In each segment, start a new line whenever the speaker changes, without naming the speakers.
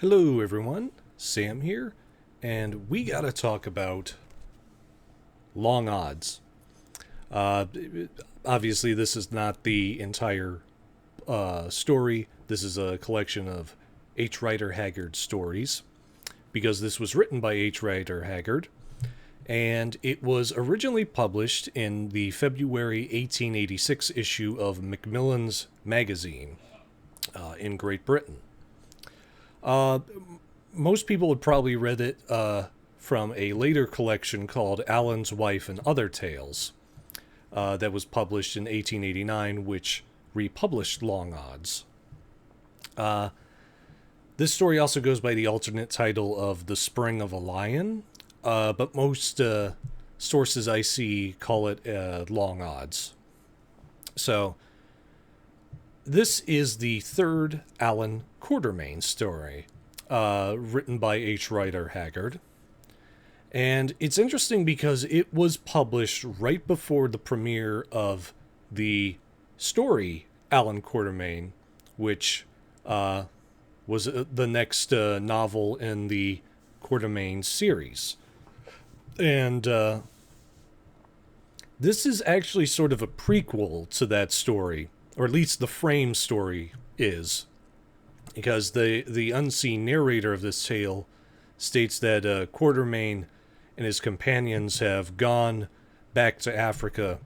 Hello everyone, Sam here, and we gotta talk about long odds. Uh, Obviously, this is not the entire story. This is a collection of H. Rider Haggard stories, because this was written by H. Rider Haggard, and it was originally published in the February 1886 issue of Macmillan's Magazine in Great Britain. Uh, Most people had probably read it from a later collection called Allan's Wife and Other Tales that was published in 1889, which republished Long Odds. Uh, this story also goes by the alternate title of The Spring of a Lion, but most sources I see call it Long Odds. So, this is the third Allan Quatermain story, written by H. Rider Haggard. And it's interesting because it was published right before the premiere of the story Allan Quatermain, which was the next novel in the Quatermain series. And this is actually sort of a prequel to that story, or at least the frame story is, because the unseen narrator of this tale states that Quatermain and his companions have gone back to Africa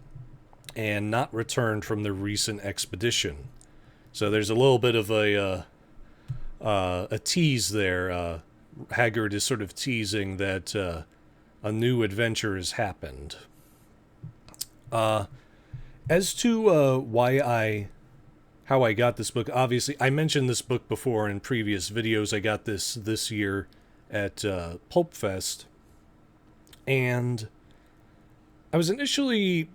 and not returned from their recent expedition. So there's a little bit of a tease there. Haggard is sort of teasing that a new adventure has happened. As to how I got this book, obviously I mentioned this book before in previous videos. I got this year at Pulp Fest, and I was initially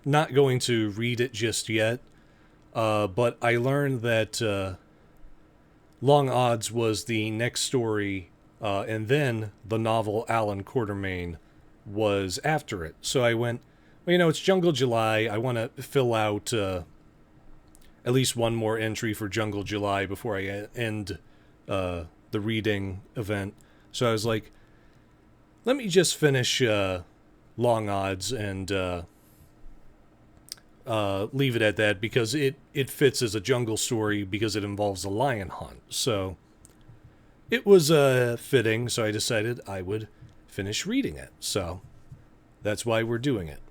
not going to read it just yet, but I learned that Long Odds was the next story, and then the novel Allan Quatermain was after it. So I went, well, it's Jungle July. I want to fill out at least one more entry for Jungle July before I end the reading event. So I was like, let me just finish Long Odds and leave it at that, because it fits as a jungle story because it involves a lion hunt. So it was fitting, so I decided I would finish reading it. So that's why we're doing it.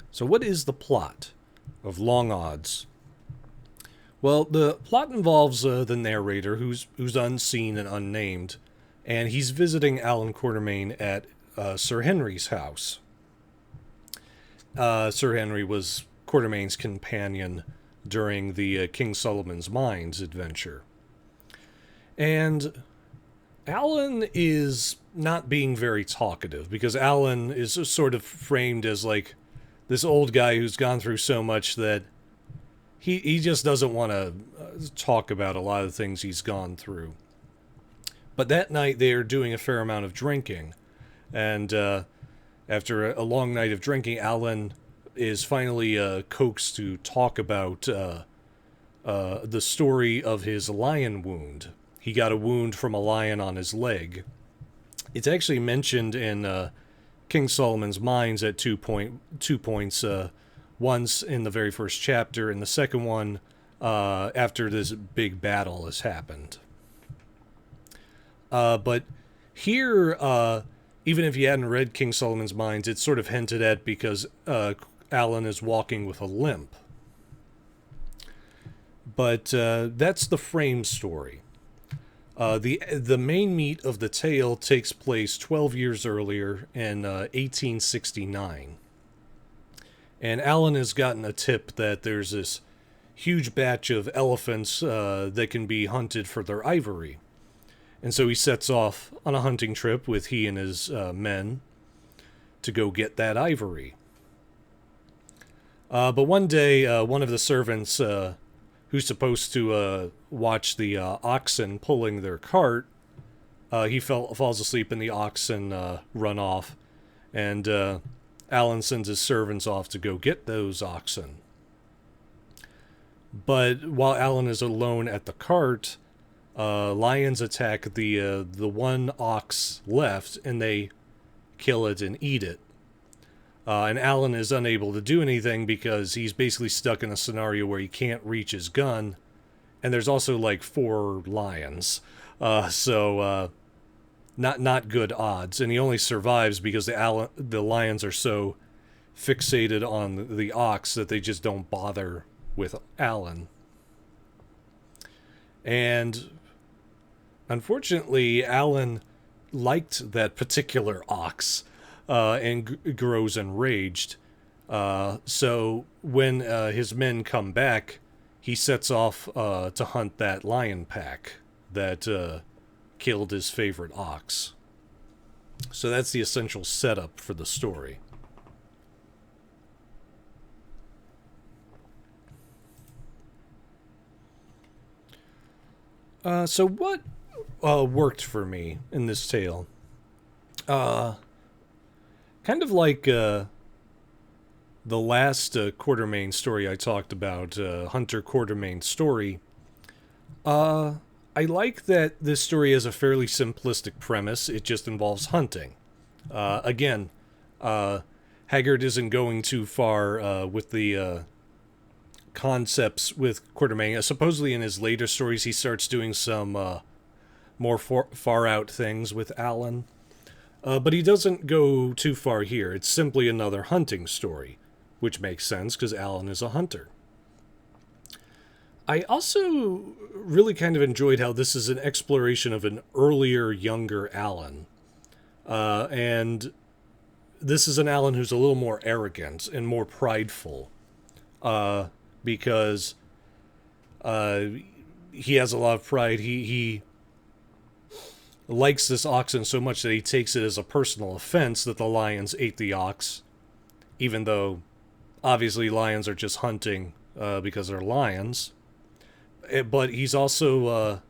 So what is the plot of Long Odds? Well, the plot involves the narrator, who's unseen and unnamed, and he's visiting Allan Quatermain at Sir Henry's house. Sir Henry was Quatermain's companion during the King Solomon's Mines adventure. And Allan is not being very talkative, because Allan is sort of framed as like this old guy who's gone through so much that he just doesn't want to talk about a lot of things he's gone through. But that night they are doing a fair amount of drinking, and after a long night of drinking, Allan is finally coaxed to talk about the story of his lion wound. He got a wound from a lion on his leg. It's actually mentioned in King Solomon's Mines at two points. Once in the very first chapter, and the second one after this big battle has happened. But here, even if you hadn't read King Solomon's Mines, it's sort of hinted at because Allan is walking with a limp. But that's the frame story. The main meat of the tale takes place 12 years earlier in 1869. And Allan has gotten a tip that there's this huge batch of elephants that can be hunted for their ivory. And so he sets off on a hunting trip with he and his men to go get that ivory. But one day, one of the servants who's supposed to watch the oxen pulling their cart, he falls asleep and the oxen run off. And Allan sends his servants off to go get those oxen. But while Allan is alone at the cart, lions attack the one ox left, and they kill it and eat it. And Allan is unable to do anything because he's basically stuck in a scenario where he can't reach his gun, and there's also like 4 lions, so not good odds. And he only survives because the lions are so fixated on the ox that they just don't bother with Allan. And unfortunately, Allan liked that particular ox, and grows enraged. So when his men come back, he sets off to hunt that lion pack that killed his favorite ox. So that's the essential setup for the story. So what worked for me in this tale? Uh, Kind of like the last Quatermain story I talked about, Hunter Quatermain's story. Uh, I like that this story has a fairly simplistic premise. It just involves hunting. Again, uh, Haggard isn't going too far with the concepts with Quatermain. Supposedly in his later stories, he starts doing some more far out things with Allan. But he doesn't go too far here. It's simply another hunting story, which makes sense because Allan is a hunter. I also really kind of enjoyed how this is an exploration of an earlier, younger Allan. And this is an Allan who's a little more arrogant and more prideful, because uh, he has a lot of pride. He likes this oxen so much that he takes it as a personal offense that the lions ate the ox, even though obviously lions are just hunting because they're lions. But he's also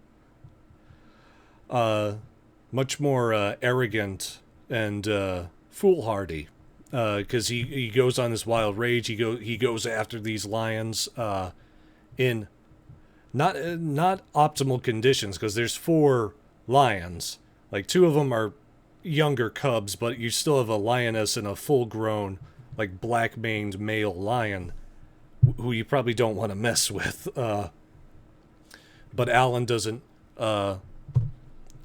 much more arrogant and foolhardy, because he goes on this wild rage. He goes after these lions in not optimal conditions, because there's 4 lions. Like 2 of them are younger cubs, but you still have a lioness and a full-grown, like black-maned male lion who you probably don't want to mess with. But Allan doesn't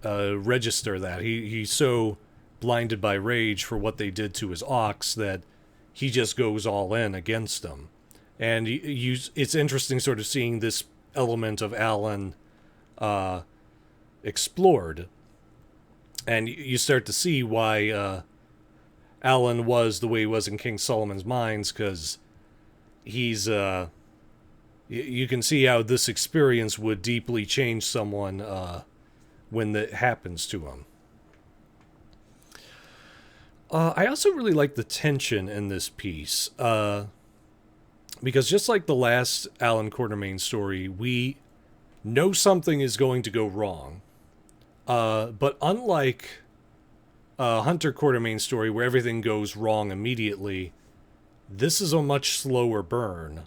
register that. He's so blinded by rage for what they did to his ox that he just goes all in against them. And it's interesting sort of seeing this element of Allan explored. And you start to see why Allan was the way he was in King Solomon's Mines, because he's... you can see how this experience would deeply change someone when that happens to him. I also really like the tension in this piece, because just like the last Allan Quatermain story, we know something is going to go wrong. But unlike Hunter Quatermain's story, where everything goes wrong immediately, this is a much slower burn.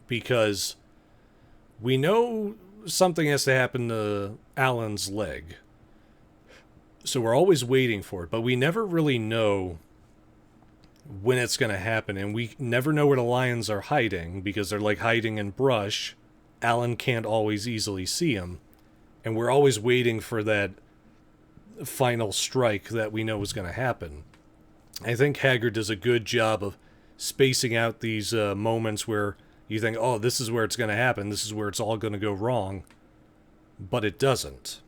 Because we know something has to happen to Allan's leg. So we're always waiting for it, but we never really know when it's going to happen, and we never know where the lions are hiding, because they're like hiding in brush. Allan can't always easily see them, and we're always waiting for that final strike that we know is going to happen. I think Haggard does a good job of spacing out these moments where you think, oh, this is where it's going to happen, this is where it's all going to go wrong, but it doesn't.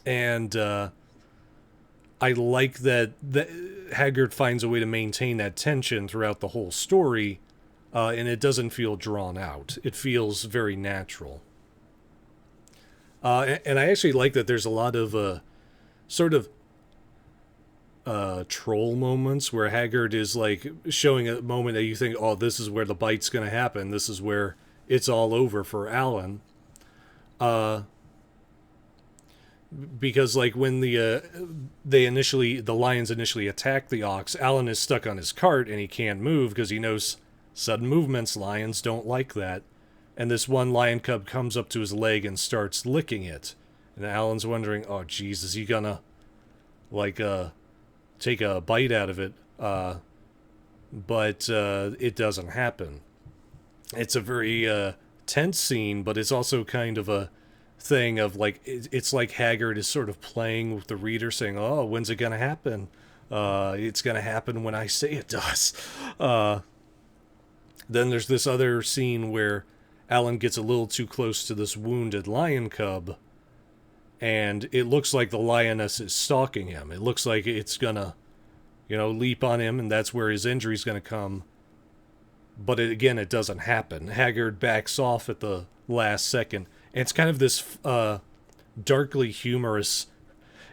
And I like that Haggard finds a way to maintain that tension throughout the whole story, and it doesn't feel drawn out. It feels very natural. And I actually like that there's a lot of sort of troll moments where Haggard is like showing a moment that you think, oh, this is where the bite's going to happen. This is where it's all over for Allan. Because like when the lions initially attack the ox, Allan is stuck on his cart and he can't move because he knows Sudden movements, lions don't like that. And this one lion cub comes up to his leg and starts licking it. And Allan's wondering, oh, geez, is he gonna, like, take a bite out of it? But it doesn't happen. It's a very tense scene, but it's also kind of a thing of, like, it's like Haggard is sort of playing with the reader, saying, oh, when's it gonna happen? It's gonna happen when I say it does. Then there's this other scene where Allan gets a little too close to this wounded lion cub, and it looks like the lioness is stalking him. It looks like it's gonna, leap on him, and that's where his injury's gonna come. But again, it doesn't happen. Haggard backs off at the last second. And it's kind of this darkly humorous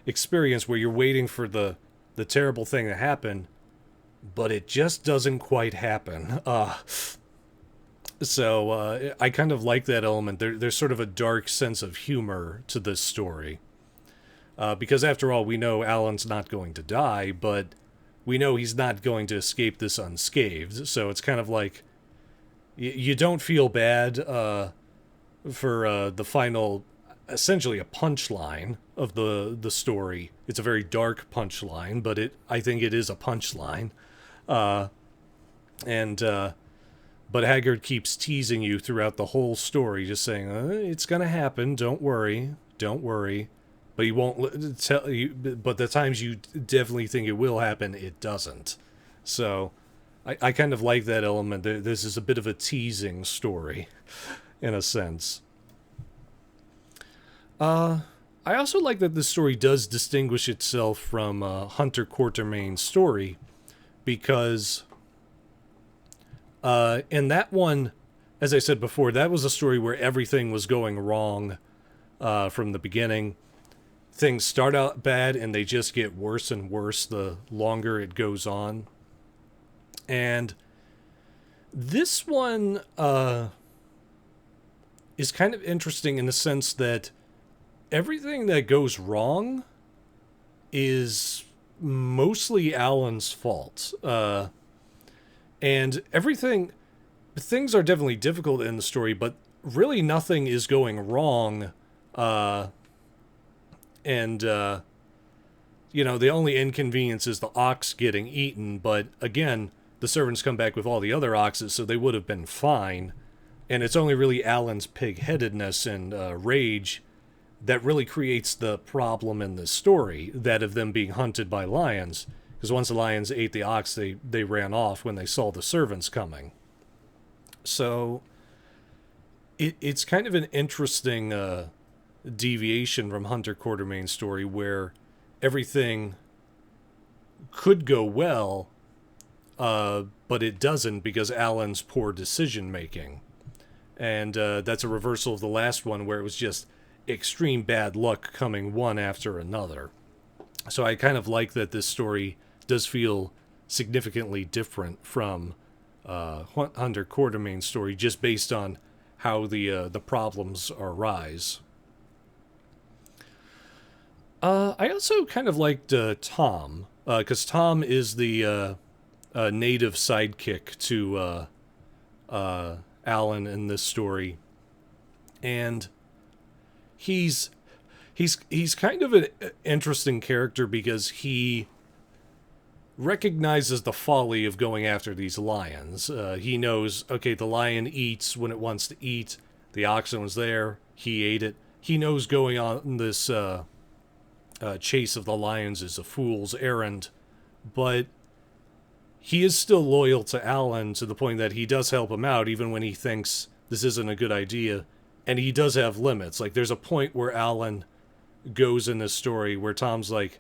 experience where you're waiting for the terrible thing to happen, but it just doesn't quite happen. So I kind of like that element. There's sort of a dark sense of humor to this story. Because after all, we know Allan's not going to die, but we know he's not going to escape this unscathed. So it's kind of like you don't feel bad for the final, essentially a punchline of the story. It's a very dark punchline, but I think it is a punchline. But Haggard keeps teasing you throughout the whole story, just saying, it's going to happen, don't worry. But he won't tell you. But the times you definitely think it will happen, it doesn't. So I kind of like that element. This is a bit of a teasing story, in a sense. I also like that this story does distinguish itself from Hunter Quatermain's story, because in that one, as I said before, that was a story where everything was going wrong from the beginning. Things start out bad and they just get worse and worse the longer it goes on. And this one is kind of interesting in the sense that everything that goes wrong is mostly Allan's fault. And things are definitely difficult in the story, but really nothing is going wrong. The only inconvenience is the ox getting eaten, but again, the servants come back with all the other oxes, so they would have been fine. And it's only really Allan's pig-headedness and rage that really creates the problem in this story, that of them being hunted by lions. Because once the lions ate the ox, they ran off when they saw the servants coming. So it's kind of an interesting deviation from Hunter Quatermain's story, where everything could go well, but it doesn't because Allan's poor decision making. And that's a reversal of the last one, where it was just extreme bad luck coming one after another. So I kind of like that this story does feel significantly different from Hunter Quatermain's story, just based on how the problems arise. I also kind of liked Tom, because Tom is the native sidekick to Allan in this story, and he's kind of an interesting character because he recognizes the folly of going after these lions. He knows, okay, the lion eats when it wants to eat. The oxen was there. He ate it. He knows going on this chase of the lions is a fool's errand, but he is still loyal to Allan to the point that he does help him out even when he thinks this isn't a good idea, and he does have limits. Like, there's a point where Allan goes in this story where Tom's like,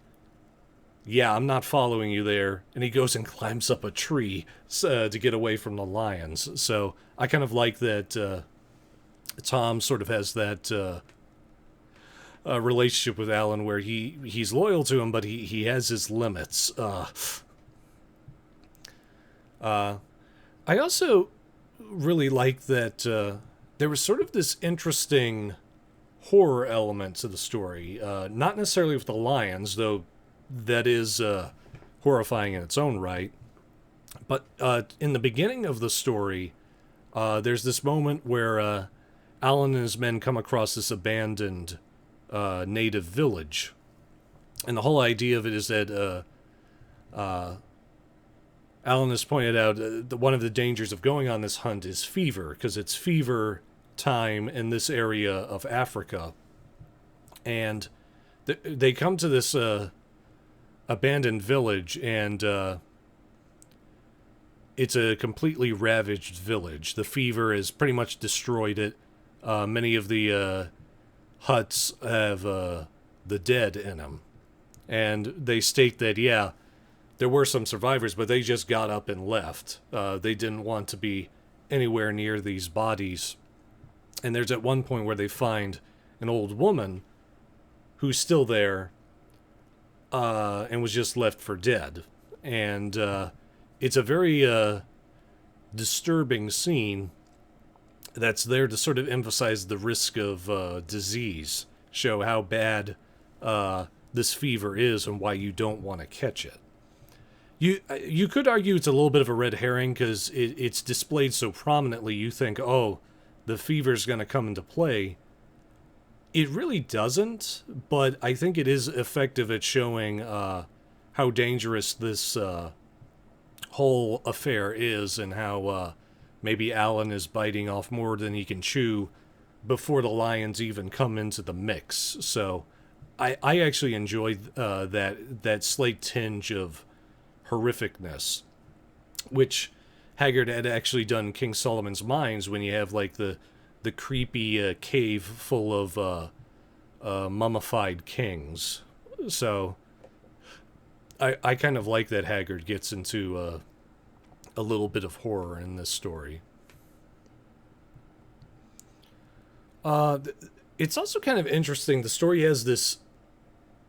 yeah, I'm not following you there, and he goes and climbs up a tree to get away from the lions. So I kind of like that Tom sort of has that relationship with Allan where he's loyal to him, but he has his limits. I also really like that there was sort of this interesting horror element to the story. Not necessarily with the lions, though that is horrifying in its own right. But in the beginning of the story, there's this moment where Allan and his men come across this abandoned native village. And the whole idea of it is that Allan has pointed out that one of the dangers of going on this hunt is fever, because it's fever time in this area of Africa. And they come to this abandoned village, and it's a completely ravaged village. The fever has pretty much destroyed it. Many of the huts have the dead in them. And they state that, yeah, there were some survivors, but they just got up and left. They didn't want to be anywhere near these bodies. And there's at one point where they find an old woman who's still there and was just left for dead. And it's a very disturbing scene that's there to sort of emphasize the risk of disease, show how bad this fever is and why you don't want to catch it. You could argue it's a little bit of a red herring because it's displayed so prominently. You think, oh, the fever's going to come into play. It really doesn't, but I think it is effective at showing how dangerous this whole affair is, and how maybe Allan is biting off more than he can chew before the lions even come into the mix. So I actually enjoyed that slight tinge of horrificness, which Haggard had actually done King Solomon's Mines, when you have like the creepy cave full of mummified kings. So I kind of like that Haggard gets into a little bit of horror in this story. It's also kind of interesting. The story has this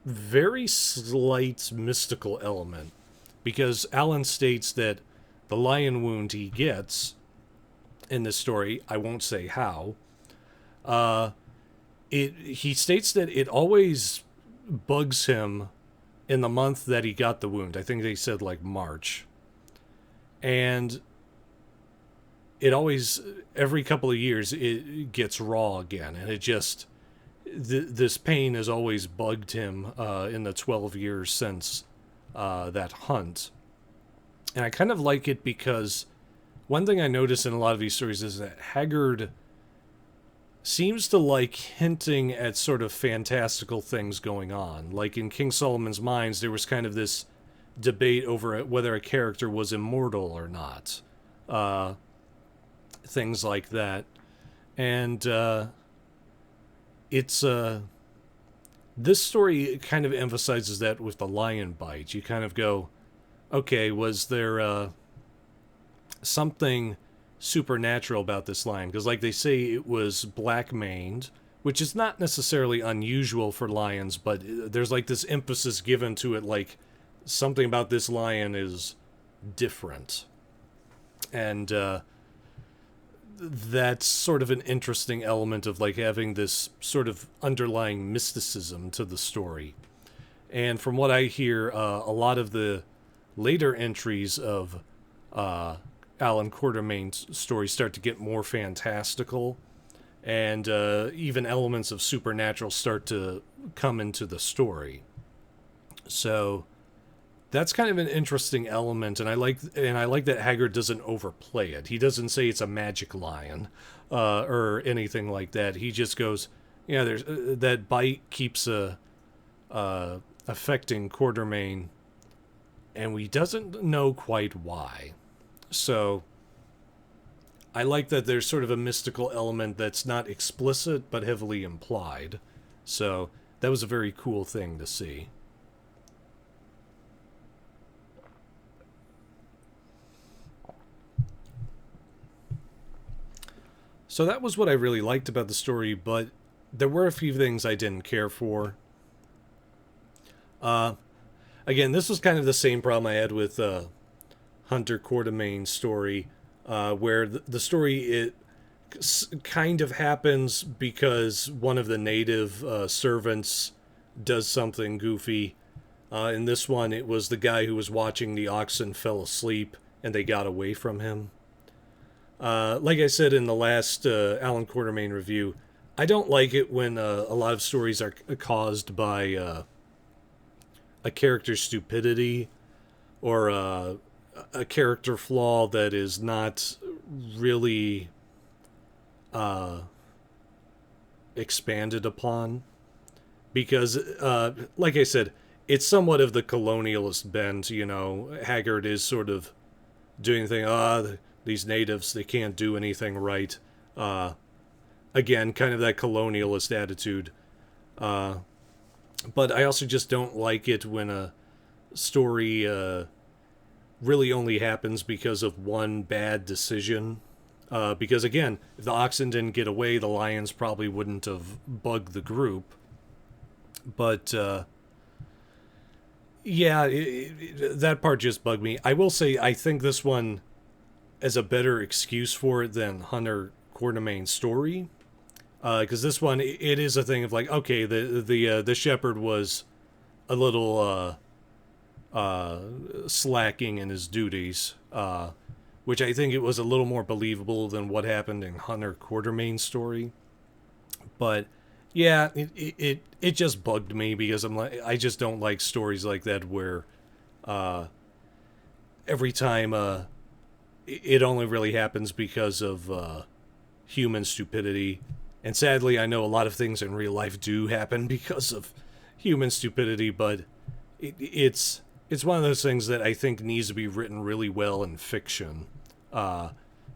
very slight mystical element, because Allan states that the lion wound he gets in this story, I won't say how, he states that it always bugs him in the month that he got the wound. I think they said like March. And it always, every couple of years, it gets raw again. And it just, this pain has always bugged him in the 12 years since that hunt. And I kind of like it because one thing I notice in a lot of these stories is that Haggard seems to like hinting at sort of fantastical things going on. Like in King Solomon's Mines, there was kind of this debate over whether a character was immortal or not. Things like that. And it's this story kind of emphasizes that with the lion bite. You kind of go, okay, was there something supernatural about this lion? Because like they say, it was black-maned, which is not necessarily unusual for lions, but there's like this emphasis given to it, like something about this lion is different. And that's sort of an interesting element of like having this sort of underlying mysticism to the story. And from what I hear, a lot of the later entries of Allan Quatermain's stories start to get more fantastical, and even elements of supernatural start to come into the story. So that's kind of an interesting element, and I like that Haggard doesn't overplay it. He doesn't say it's a magic lion or anything like that. He just goes, yeah, there's that bite keeps affecting Quatermain, and we doesn't know quite why. So I like that there's sort of a mystical element that's not explicit but heavily implied. So that was a very cool thing to see. So that was what I really liked about the story, but there were a few things I didn't care for. Again, this was kind of the same problem I had with Hunter Quatermain's story, where the story kind of happens because one of the native servants does something goofy. In this one, it was the guy who was watching the oxen fell asleep and they got away from him. Like I said in the last Allan Quatermain review, I don't like it when a lot of stories are caused by a character's stupidity or a character flaw that is not really expanded upon. Because, like I said, it's somewhat of the colonialist bent. Haggard is sort of doing things, these natives, they can't do anything right. Again, kind of that colonialist attitude. But I also just don't like it when a story really only happens because of one bad decision. Because again, if the oxen didn't get away, the lions probably wouldn't have bugged the group. But yeah, that part just bugged me. I will say I think this one has a better excuse for it than Hunter Quatermain's story. Because this one, it is a thing of like, okay, the shepherd was a little slacking in his duties, which I think it was a little more believable than what happened in Hunter Quatermain's story. But yeah, it just bugged me because I just don't like stories like that where every time it only really happens because of human stupidity. And sadly, I know a lot of things in real life do happen because of human stupidity, but it's one of those things that I think needs to be written really well in fiction,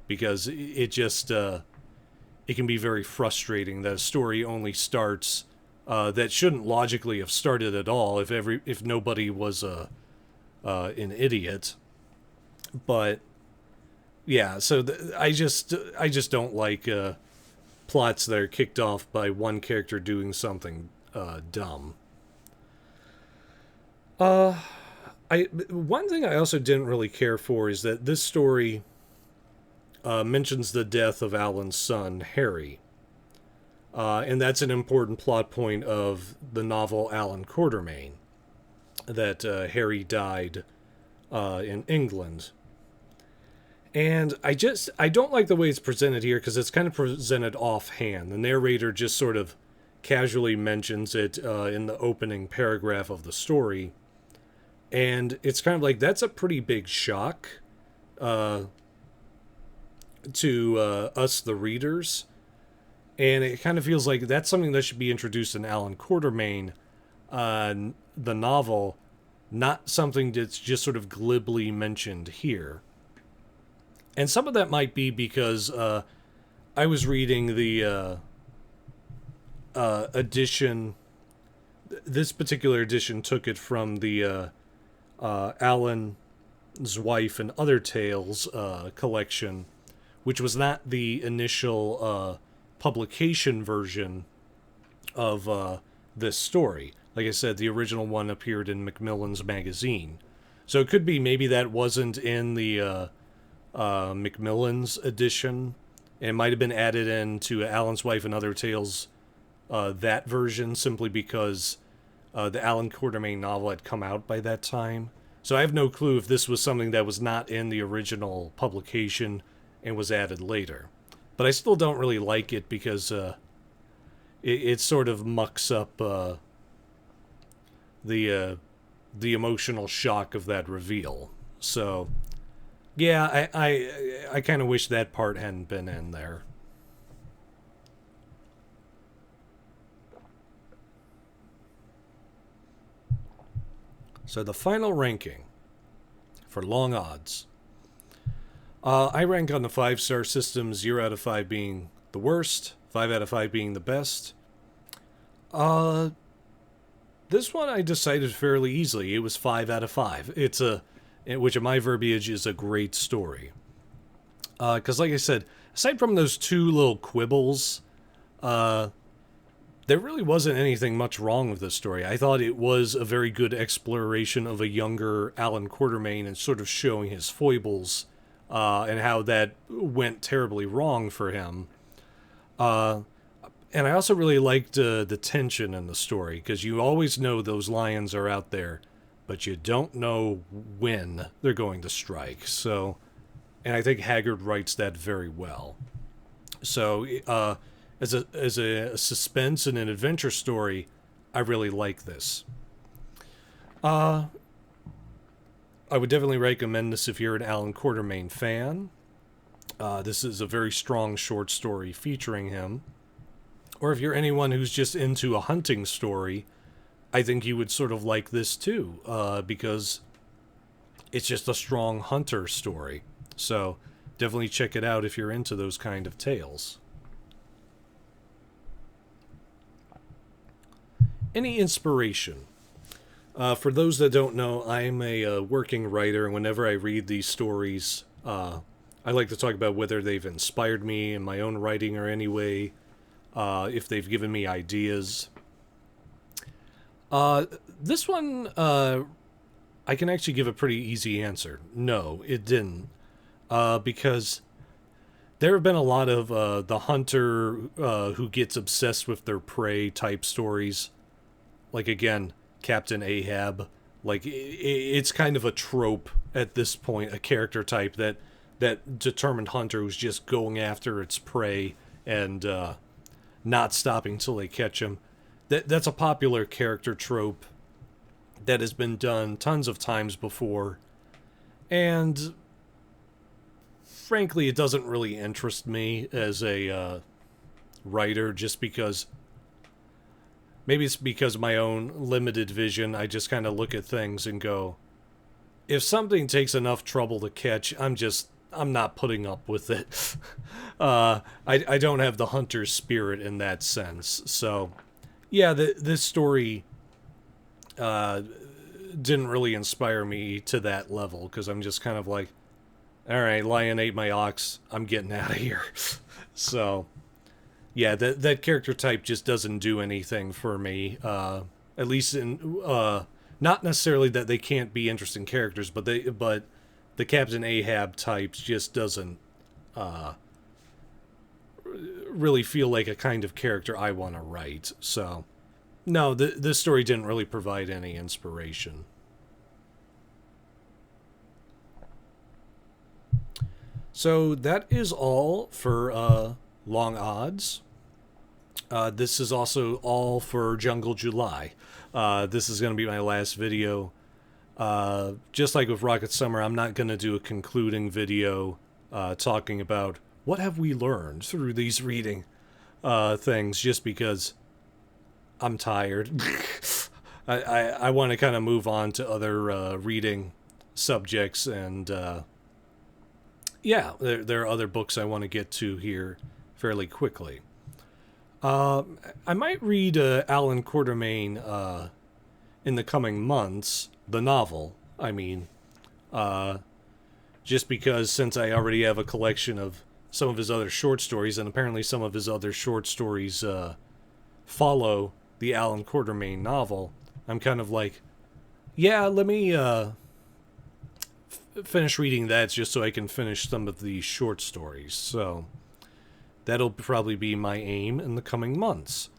because it just it can be very frustrating that a story only starts that shouldn't logically have started at all if nobody was an idiot. But yeah, so I just don't like plots that are kicked off by one character doing something dumb. One thing I also didn't really care for is that this story mentions the death of Allan's son, Harry. And that's an important plot point of the novel Allan Quatermain, that Harry died in England. And I don't like the way it's presented here because it's kind of presented offhand. The narrator just sort of casually mentions it in the opening paragraph of the story. And it's kind of like, that's a pretty big shock to us, the readers. And it kind of feels like that's something that should be introduced in Allan Quatermain, the novel, not something that's just sort of glibly mentioned here. And some of that might be because I was reading the edition. This particular edition took it from the Allan's Wife and Other Tales collection, which was not the initial publication version of this story. Like I said, the original one appeared in Macmillan's magazine. So it could be maybe that wasn't in the Macmillan's edition. It might have been added into Allan's Wife and Other Tales, that version, simply because the Allan Quatermain novel had come out by that time. So I have no clue if this was something that was not in the original publication and was added later. But I still don't really like it because it sort of mucks up the emotional shock of that reveal. So yeah, I kind of wish that part hadn't been in there. So the final ranking for long odds. I rank on the 5-star system, 0 out of 5 being the worst, 5 out of 5 being the best. This one I decided fairly easily. It was 5 out of 5. Which in my verbiage is a great story. Because like I said, aside from those two little quibbles, there really wasn't anything much wrong with this story. I thought it was a very good exploration of a younger Allan Quatermain and sort of showing his foibles and how that went terribly wrong for him. And I also really liked the tension in the story, because you always know those lions are out there but you don't know when they're going to strike. So, and I think Haggard writes that very well. So, as a suspense and an adventure story, I really like this. I would definitely recommend this if you're an Allan Quatermain fan. This is a very strong short story featuring him. Or if you're anyone who's just into a hunting story, I think you would sort of like this too, because it's just a strong hunter story. So definitely check it out if you're into those kind of tales. Any inspiration? For those that don't know, I'm a working writer, and whenever I read these stories, I like to talk about whether they've inspired me in my own writing or any way, if they've given me ideas. This one, I can actually give a pretty easy answer. No, it didn't. Because there have been a lot of the hunter who gets obsessed with their prey type stories. Like, again, Captain Ahab. Like, it's kind of a trope at this point, a character type that determined hunter who's just going after its prey and not stopping till they catch him. That's a popular character trope that has been done tons of times before. And frankly, it doesn't really interest me as a writer, just because maybe it's because of my own limited vision. I just kind of look at things and go, if something takes enough trouble to catch, I'm not putting up with it. I don't have the hunter's spirit in that sense. So, yeah, this story didn't really inspire me to that level, because I'm just kind of like, all right, lion ate my ox, I'm getting out of here. So, yeah, that character type just doesn't do anything for me. At least in not necessarily that they can't be interesting characters, but the Captain Ahab type just doesn't really feel like a kind of character I want to write. So, no, this story didn't really provide any inspiration. So that is all for Long Odds. This is also all for Jungle July. This is going to be my last video. Just like with Rocket Summer, I'm not going to do a concluding video talking about what have we learned through these reading things, just because I'm tired. I want to kind of move on to other reading subjects, and yeah, there are other books I want to get to here fairly quickly. I might read Allan Quatermain in the coming months, the novel, I mean, just because since I already have a collection of some of his other short stories, and apparently some of his other short stories follow the Allan Quatermain novel, I'm kind of like, yeah, let me finish reading that just so I can finish some of the short stories. So that'll probably be my aim in the coming months.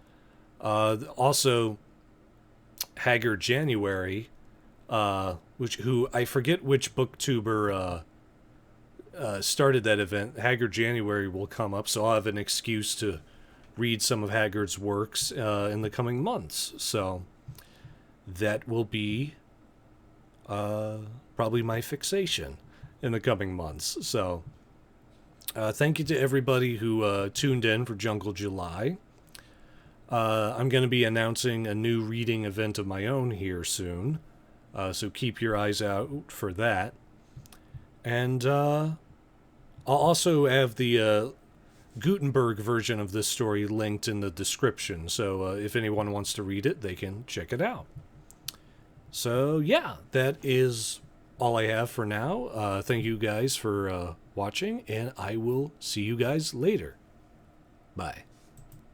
Also, Haggard January, who I forget which booktuber started that event. Haggard January will come up, so I'll have an excuse to read some of Haggard's works in the coming months. So that will be probably my fixation in the coming months. So thank you to everybody who tuned in for Jungle July. I'm going to be announcing a new reading event of my own here soon, so keep your eyes out for that. And I'll also have the Gutenberg version of this story linked in the description, so if anyone wants to read it, they can check it out. So yeah, that is all I have for now. Thank you guys for watching, and I will see you guys later. Bye.